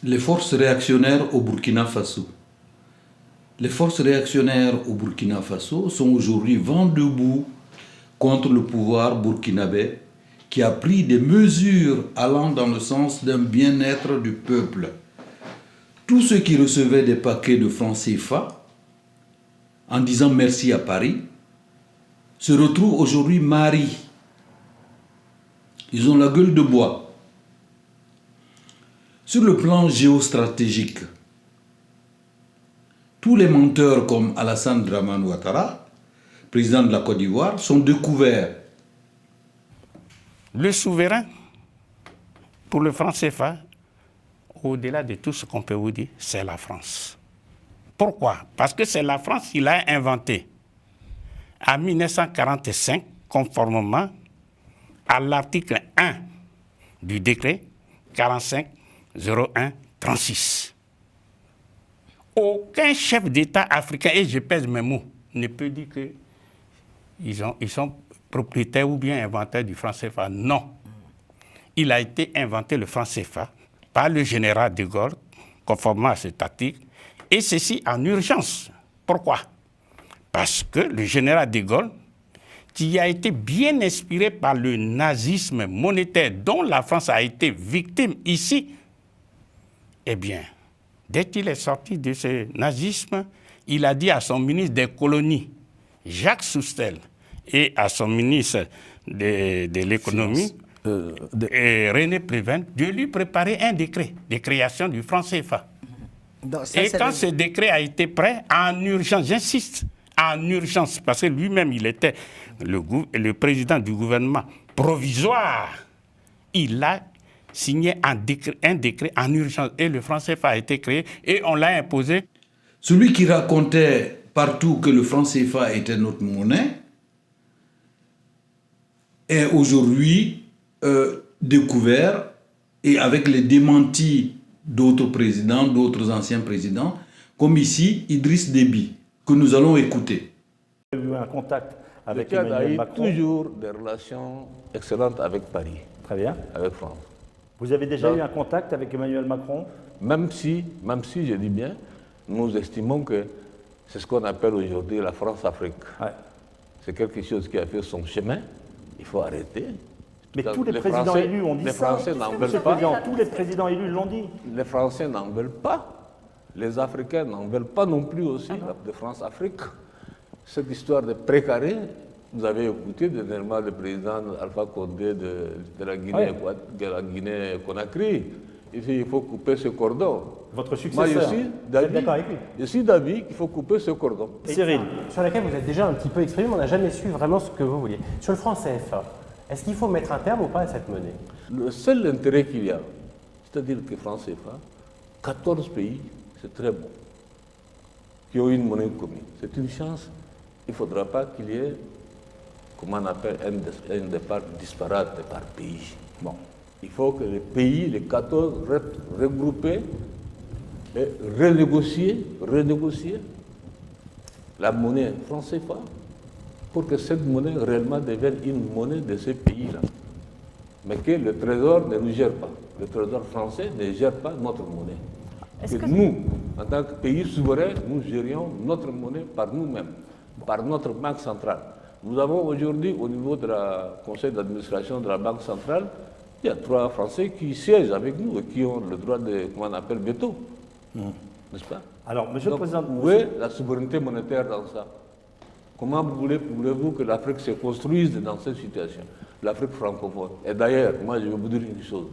Les forces réactionnaires au Burkina Faso. Les forces réactionnaires au Burkina Faso sont aujourd'hui vent debout contre le pouvoir burkinabé qui a pris des mesures allant dans le sens d'un bien-être du peuple. Tous ceux qui recevaient des paquets de francs CFA en disant merci à Paris se retrouvent aujourd'hui mariés. Ils ont la gueule de bois. Sur le plan géostratégique, tous les menteurs comme Alassane Dramane Ouattara, président de la Côte d'Ivoire, sont découverts. Le souverain, pour le franc CFA, au-delà de tout ce qu'on peut vous dire, c'est la France. Pourquoi? Parce que c'est la France qui l'a inventé en 1945, conformément à l'article 1 du décret 45-01-36. Aucun chef d'État africain, et je pèse mes mots, ne peut dire qu'ils sont propriétaires ou bien inventeurs du franc CFA. Non. Il a été inventé le franc CFA par le général de Gaulle, conformément à cet article, et ceci en urgence. Pourquoi? Parce que le général de Gaulle, qui a été bien inspiré par le nazisme monétaire dont la France a été victime ici, eh bien, dès qu'il est sorti de ce nazisme, il a dit à son ministre des colonies, Jacques Soustelle, et à son ministre de l'économie, René Préven, de lui préparer un décret de création du franc CFA. Donc, ça, et quand ce décret a été prêt, en urgence, j'insiste, en urgence, parce que lui-même, il était le président du gouvernement provisoire, il a signé un décret en urgence et le franc CFA a été créé et on l'a imposé. Celui qui racontait partout que le franc CFA était notre monnaie est aujourd'hui découvert et avec les démentis d'autres présidents, d'autres anciens présidents, comme ici Idriss Déby, que nous allons écouter. Vous avez eu un contact avec le Tchad Emmanuel a eu Macron. Toujours des relations excellentes avec Paris. Très bien. Avec France. Vous avez déjà eu un contact avec Emmanuel Macron? Même si, je dis bien, nous estimons que c'est ce qu'on appelle aujourd'hui la France-Afrique. Ouais. C'est quelque chose qui a fait son chemin. Il faut arrêter. Mais tous les présidents élus ont dit ça. Les Français n'en veulent pas. Tous les présidents élus l'ont dit. Les Français n'en veulent pas. Les Africains n'en veulent pas non plus aussi, de France-Afrique. Cette histoire de précaré, vous avez écouté dernièrement le président Alpha Condé de la Guinée-Conakry. Il faut couper ce cordon. Votre successeur, je suis d'avis qu'il faut couper ce cordon. Et Cyril, sur laquelle vous êtes déjà un petit peu exprimé, mais on n'a jamais su vraiment ce que vous vouliez. Sur le franc CFA, est-ce qu'il faut mettre un terme ou pas à cette monnaie? Le seul intérêt qu'il y a, c'est-à-dire que franc CFA, 14 pays, c'est très bon, qui ont une monnaie commune. C'est une chance. Il ne faudra pas qu'il y ait, comment on appelle, un départ disparate par pays. Bon. Il faut que les pays, les 14, restent regroupés et renégocier la monnaie franc CFA pour que cette monnaie réellement devienne une monnaie de ces pays-là. Mais que le Trésor ne nous gère pas. Le Trésor français ne gère pas notre monnaie. Que nous, en tant que pays souverain, nous gérions notre monnaie par nous-mêmes, par notre banque centrale. Nous avons aujourd'hui, au niveau du conseil d'administration de la banque centrale, il y a 3 Français qui siègent avec nous et qui ont le droit de, comment on appelle, veto. N'est-ce pas? Alors, Monsieur le Président... Où est la souveraineté monétaire dans ça? Comment voulez-vous que l'Afrique se construise dans cette situation? L'Afrique francophone. Et d'ailleurs, moi je vais vous dire une chose.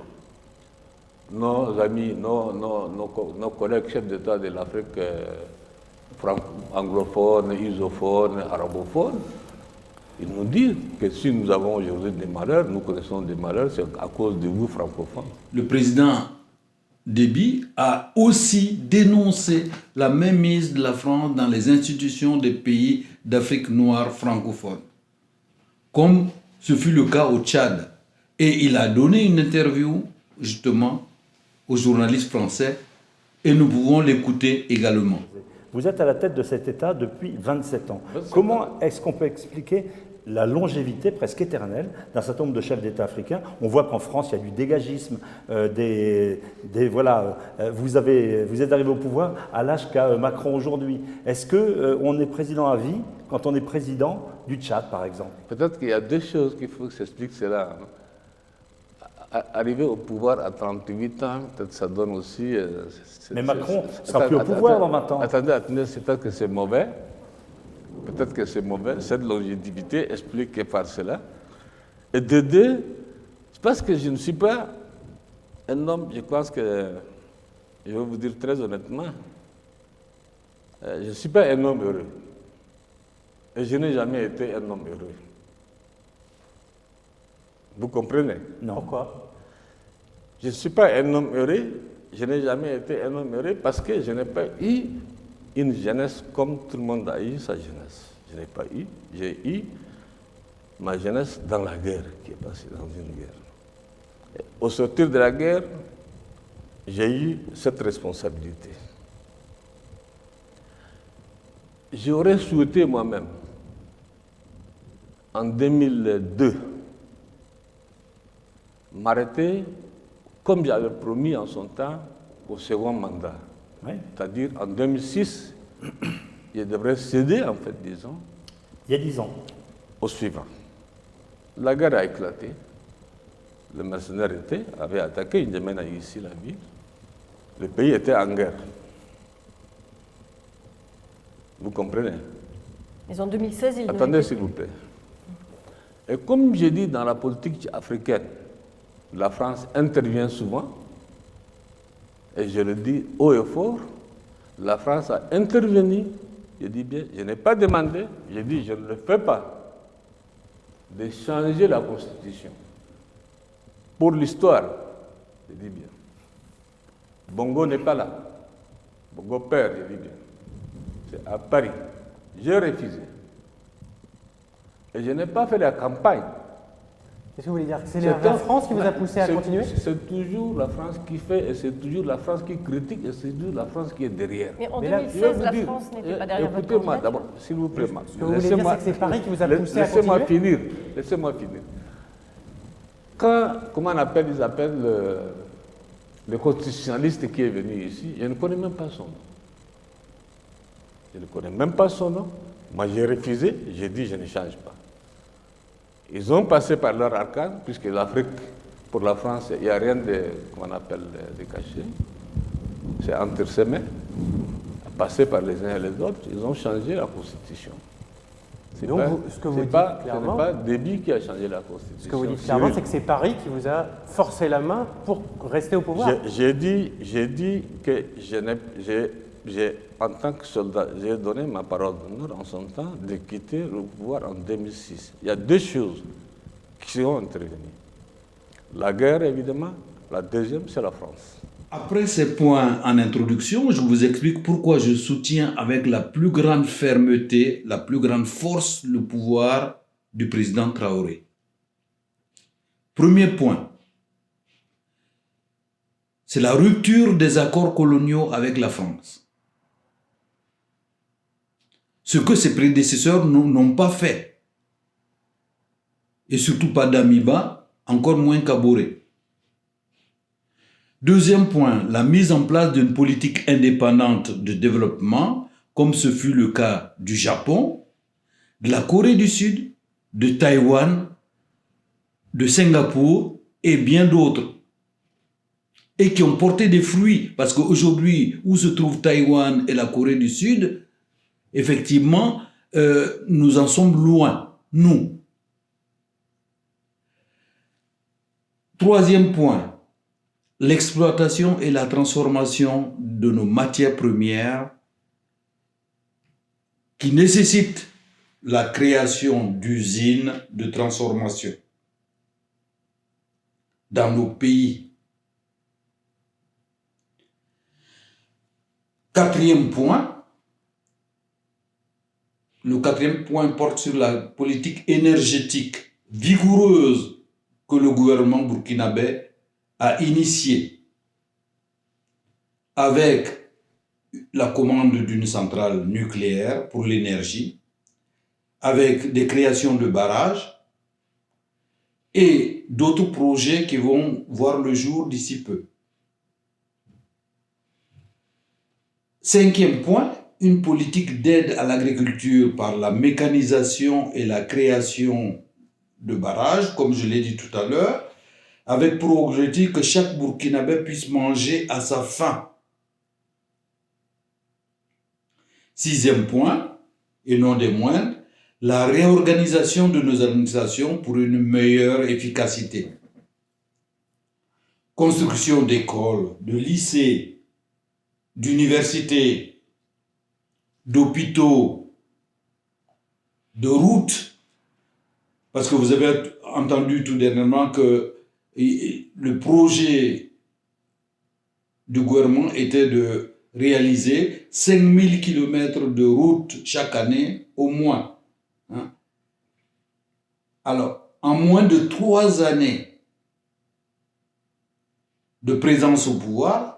Nos amis, nos collègues chefs d'État de l'Afrique anglophone, isophone, arabophone, ils nous disent que si nous avons aujourd'hui des malheurs, nous connaissons des malheurs, c'est à cause de vous francophones. Le président Déby a aussi dénoncé la mainmise de la France dans les institutions des pays d'Afrique noire francophone, comme ce fut le cas au Tchad. Et il a donné une interview, justement, aux journalistes français, et nous pouvons l'écouter également. Vous êtes à la tête de cet État depuis 27 ans. 27 Comment est-ce qu'on peut expliquer la longévité presque éternelle d'un certain nombre de chefs d'État africains? On voit qu'en France, il y a du dégagisme, vous êtes arrivé au pouvoir à l'âge qu'a Macron aujourd'hui. Est-ce qu'on est président à vie quand on est président du Tchad, par exemple? Peut-être qu'il y a deux choses qu'il faut que j'explique cela. Arriver au pouvoir à 38 ans, peut-être ça donne aussi... Mais Macron sera plus au pouvoir dans 20 ans. Attendez, c'est peut-être que c'est mauvais. Peut-être que c'est mauvais. Cette longévité explique par cela. Et de deux, c'est parce que je ne suis pas un homme, je pense que, je vais vous dire très honnêtement, je ne suis pas un homme heureux. Et je n'ai jamais été un homme heureux. Vous comprenez? Non. Pourquoi? Je ne suis pas un homme heureux, je n'ai jamais été un homme heureux parce que je n'ai pas eu une jeunesse comme tout le monde a eu sa jeunesse. Je n'ai pas eu, j'ai eu ma jeunesse dans la guerre, qui est passée dans une guerre. Et au sortir de la guerre, j'ai eu cette responsabilité. J'aurais souhaité moi-même, en 2002, m'arrêter, comme j'avais promis en son temps, au second mandat. Oui. C'est-à-dire, en 2006, je devrais céder, en fait, disons, Il y a 10 ans. au suivant. La guerre a éclaté. Le mercenaire avait attaqué N'Djamena ici, la ville. Le pays était en guerre. Vous comprenez? Mais en 2016, il Attendez, s'il vous plaît. Et comme j'ai dit dans la politique africaine, la France intervient souvent, et je le dis haut et fort, la France a intervenu, je dis bien, je n'ai pas demandé, je dis je ne le fais pas, de changer la Constitution. Pour l'histoire, je dis bien. Bongo n'est pas là. Bongo père, je dis bien. C'est à Paris. J'ai refusé. Et je n'ai pas fait la campagne. Qu'est-ce que vous voulez dire? C'est la France qui vous a poussé à continuer? C'est toujours la France qui fait, et c'est toujours la France qui critique, et c'est toujours la France qui est derrière. Mais en Mais là, 2016, la France n'était pas derrière votre Écoutez-moi candidature. d'abord, s'il vous plaît. Ce que vous voulez dire, c'est que c'est Paris qui vous a poussé à Laissez-moi continuer? finir. Laissez-moi finir. Quand, comment on appelle, ils appellent le constitutionnaliste qui est venu ici, je ne connais même pas son nom. Je ne connais même pas son nom. Moi, j'ai refusé, j'ai dit je ne change pas. Ils ont passé par leur arcane, puisque l'Afrique, pour la France, il n'y a rien de, comment on appelle, de caché. C'est entre ses mains. Passé par les uns et les autres, ils ont changé la Constitution. Donc, ce que vous dites clairement, ce n'est pas Déby qui a changé la Constitution. ce que vous dites clairement, c'est que c'est Paris qui vous a forcé la main pour rester au pouvoir. J'ai dit que en tant que soldat, j'ai donné ma parole d'honneur en son temps de quitter le pouvoir en 2006. Il y a deux choses qui sont intervenues. La guerre, évidemment. La deuxième, c'est la France. Après ces points en introduction, je vous explique pourquoi je soutiens avec la plus grande fermeté, la plus grande force, le pouvoir du président Traoré. Premier point, c'est la rupture des accords coloniaux avec la France. Ce que ses prédécesseurs n'ont pas fait. Et surtout pas d'Amiba, encore moins Kaboré. Deuxième point, la mise en place d'une politique indépendante de développement, comme ce fut le cas du Japon, de la Corée du Sud, de Taïwan, de Singapour et bien d'autres. Et qui ont porté des fruits, parce qu'aujourd'hui, où se trouvent Taïwan et la Corée du Sud, effectivement, nous en sommes loin, nous. Troisième point, l'exploitation et la transformation de nos matières premières qui nécessitent la création d'usines de transformation dans nos pays. Quatrième point, le quatrième point porte sur la politique énergétique vigoureuse que le gouvernement burkinabé a initiée avec la commande d'une centrale nucléaire pour l'énergie, avec des créations de barrages et d'autres projets qui vont voir le jour d'ici peu. Cinquième point, une politique d'aide à l'agriculture par la mécanisation et la création de barrages, comme je l'ai dit tout à l'heure, avec pour objectif que chaque Burkinabé puisse manger à sa faim. Sixième point, et non des moindres, la réorganisation de nos administrations pour une meilleure efficacité. Construction d'écoles, de lycées, d'universités, d'hôpitaux, de routes, parce que vous avez entendu tout dernièrement que le projet du gouvernement était de réaliser 5000 km de routes chaque année au moins. Hein? Alors, en moins de 3 années de présence au pouvoir,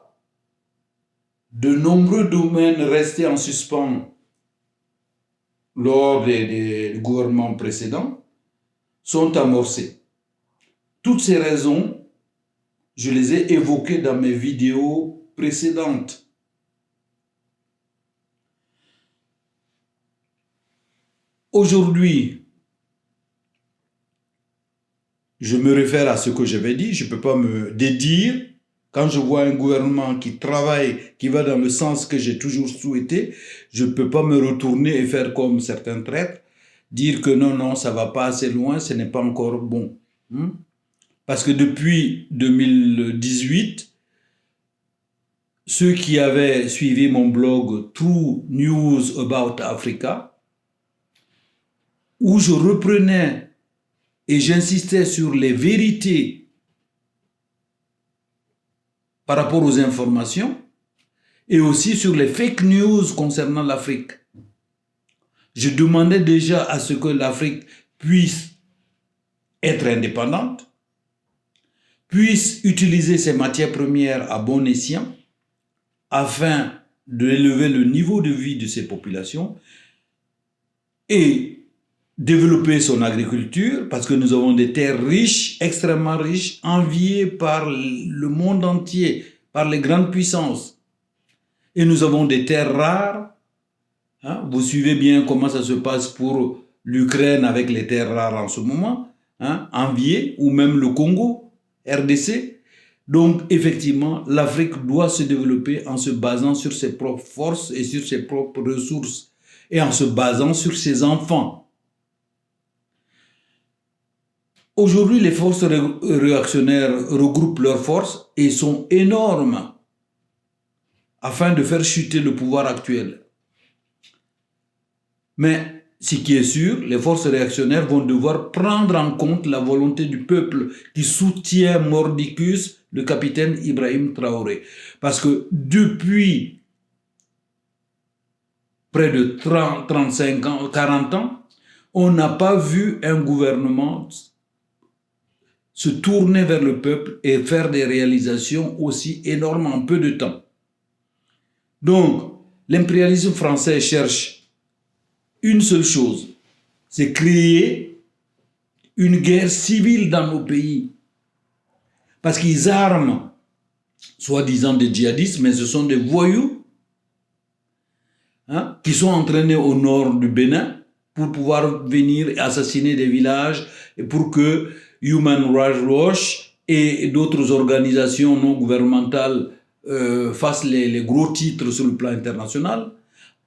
de nombreux domaines restés en suspens lors des gouvernements précédents sont amorcés. Toutes ces raisons, je les ai évoquées dans mes vidéos précédentes. Aujourd'hui, je me réfère à ce que j'avais dit, je ne peux pas me dédire. Quand je vois un gouvernement qui travaille, qui va dans le sens que j'ai toujours souhaité, je ne peux pas me retourner et faire comme certains traîtres, dire que non, ça ne va pas assez loin, ce n'est pas encore bon. Parce que depuis 2018, ceux qui avaient suivi mon blog True News About Africa, où je reprenais et j'insistais sur les vérités par rapport aux informations et aussi sur les fake news concernant l'Afrique. Je demandais déjà à ce que l'Afrique puisse être indépendante, puisse utiliser ses matières premières à bon escient afin d'élever le niveau de vie de ses populations et développer son agriculture, parce que nous avons des terres riches, extrêmement riches, enviées par le monde entier, par les grandes puissances. Et nous avons des terres rares. Vous suivez bien comment ça se passe pour l'Ukraine avec les terres rares en ce moment, enviées, ou même le Congo, RDC. Donc, effectivement, l'Afrique doit se développer en se basant sur ses propres forces et sur ses propres ressources, et en se basant sur ses enfants. Aujourd'hui, les forces réactionnaires regroupent leurs forces et sont énormes afin de faire chuter le pouvoir actuel. Mais ce qui est sûr, les forces réactionnaires vont devoir prendre en compte la volonté du peuple qui soutient mordicus le capitaine Ibrahim Traoré. Parce que depuis près de 30, 35 ans, 40 ans, on n'a pas vu un gouvernement se tourner vers le peuple et faire des réalisations aussi énormes en peu de temps. Donc, l'impérialisme français cherche une seule chose, c'est créer une guerre civile dans nos pays. Parce qu'ils arment, soi-disant des djihadistes, mais ce sont des voyous qui sont entraînés au nord du Bénin pour pouvoir venir assassiner des villages et pour que Human Rights Watch et d'autres organisations non gouvernementales fassent les gros titres sur le plan international.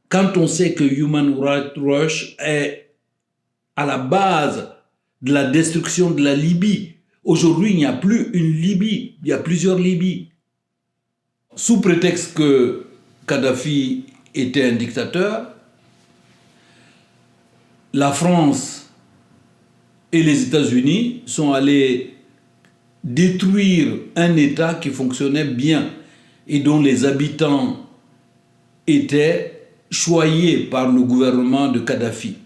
Quand on sait que Human Rights Watch est à la base de la destruction de la Libye, aujourd'hui il n'y a plus une Libye, il y a plusieurs Libyes. Sous prétexte que Kadhafi était un dictateur, la France et les États-Unis sont allés détruire un État qui fonctionnait bien et dont les habitants étaient choyés par le gouvernement de Kadhafi.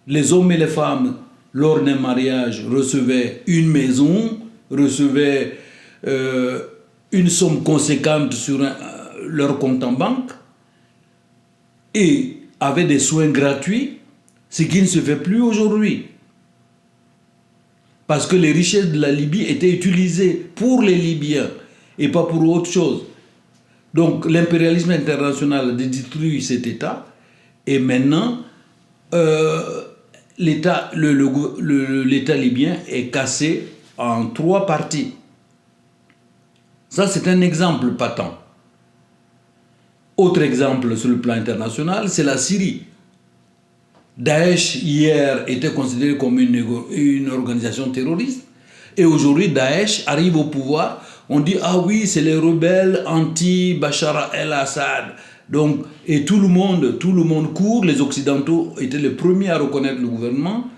Les hommes et les femmes, lors d'un mariage, recevaient une maison, recevaient une somme conséquente sur leur compte en banque et avaient des soins gratuits, ce qui ne se fait plus aujourd'hui. Parce que les richesses de la Libye étaient utilisées pour les Libyens et pas pour autre chose. Donc l'impérialisme international a détruit cet État et maintenant l'État libyen est cassé en 3 parties. Ça, c'est un exemple patent. Autre exemple sur le plan international, c'est la Syrie. Daesh, hier, était considéré comme une organisation terroriste. Et aujourd'hui, Daesh arrive au pouvoir. On dit, ah oui, c'est les rebelles anti-Bachar el-Assad. Donc, et tout le monde court. Les Occidentaux étaient les premiers à reconnaître le gouvernement.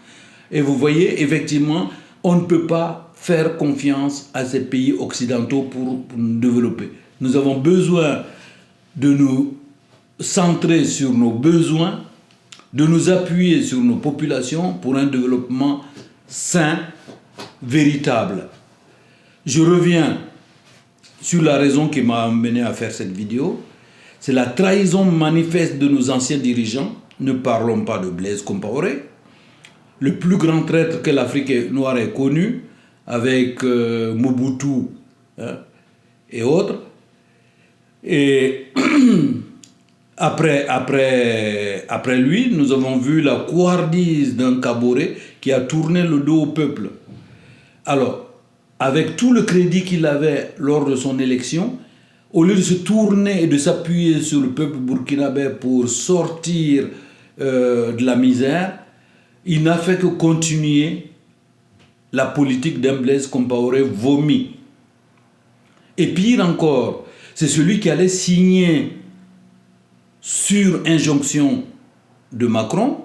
Et vous voyez, effectivement, on ne peut pas faire confiance à ces pays occidentaux pour nous développer. Nous avons besoin de nous centrer sur nos besoins, de nous appuyer sur nos populations pour un développement sain, véritable. Je reviens sur la raison qui m'a amené à faire cette vidéo. C'est la trahison manifeste de nos anciens dirigeants. Ne parlons pas de Blaise Compaoré, le plus grand traître que l'Afrique noire ait connu, avec Mobutu et autres. Et après lui, nous avons vu la couardise d'un Kaboré qui a tourné le dos au peuple. Alors, avec tout le crédit qu'il avait lors de son élection, au lieu de se tourner et de s'appuyer sur le peuple burkinabé pour sortir de la misère, il n'a fait que continuer la politique d'un Blaise Compaoré vomi. Et pire encore, c'est celui qui allait signer sur injonction de Macron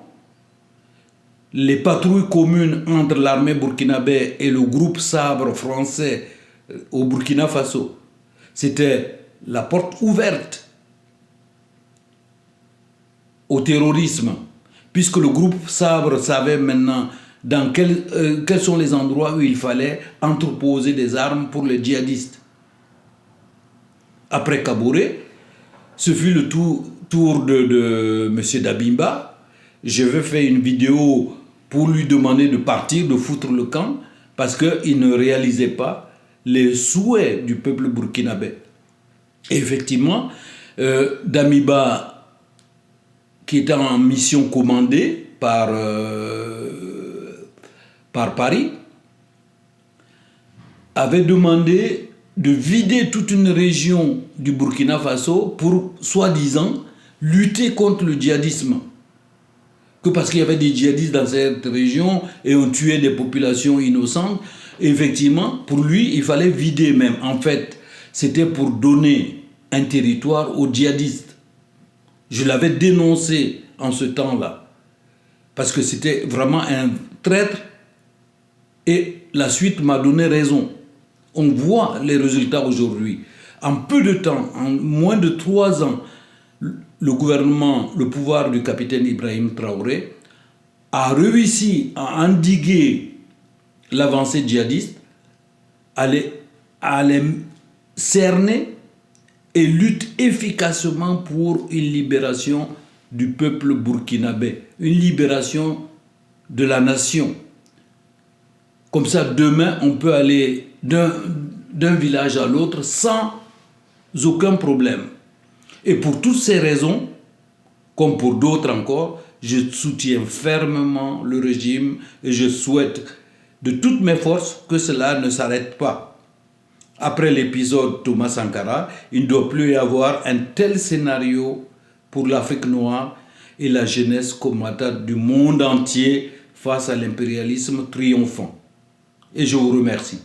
les patrouilles communes entre l'armée burkinabé et le groupe Sabre français au Burkina Faso. C'était la porte ouverte au terrorisme, puisque le groupe Sabre savait maintenant dans quels sont les endroits où il fallait entreposer des armes pour les djihadistes. Après Kaboré, ce fut le tour de M. Dabimba. Je vais faire une vidéo pour lui demander de partir, de foutre le camp, parce qu'il ne réalisait pas les souhaits du peuple burkinabé. Et effectivement, Damiba, qui était en mission commandée par Paris, avait demandé de vider toute une région du Burkina Faso pour, soi-disant, lutter contre le djihadisme. Que parce qu'il y avait des djihadistes dans cette région et on tuait des populations innocentes, effectivement, pour lui, il fallait vider même. En fait, c'était pour donner un territoire aux djihadistes. Je l'avais dénoncé en ce temps-là, parce que c'était vraiment un traître, et la suite m'a donné raison. On voit les résultats aujourd'hui. En peu de temps, en moins de 3 ans, le gouvernement, le pouvoir du capitaine Ibrahim Traoré a réussi à endiguer l'avancée djihadiste, à les cerner et lutte efficacement pour une libération du peuple burkinabé, une libération de la nation. Comme ça, demain, on peut aller d'un village à l'autre sans aucun problème. Et pour toutes ces raisons, comme pour d'autres encore, je soutiens fermement le régime et je souhaite de toutes mes forces que cela ne s'arrête pas. Après l'épisode Thomas Sankara, il ne doit plus y avoir un tel scénario pour l'Afrique noire et la jeunesse combattante du monde entier face à l'impérialisme triomphant. Et je vous remercie.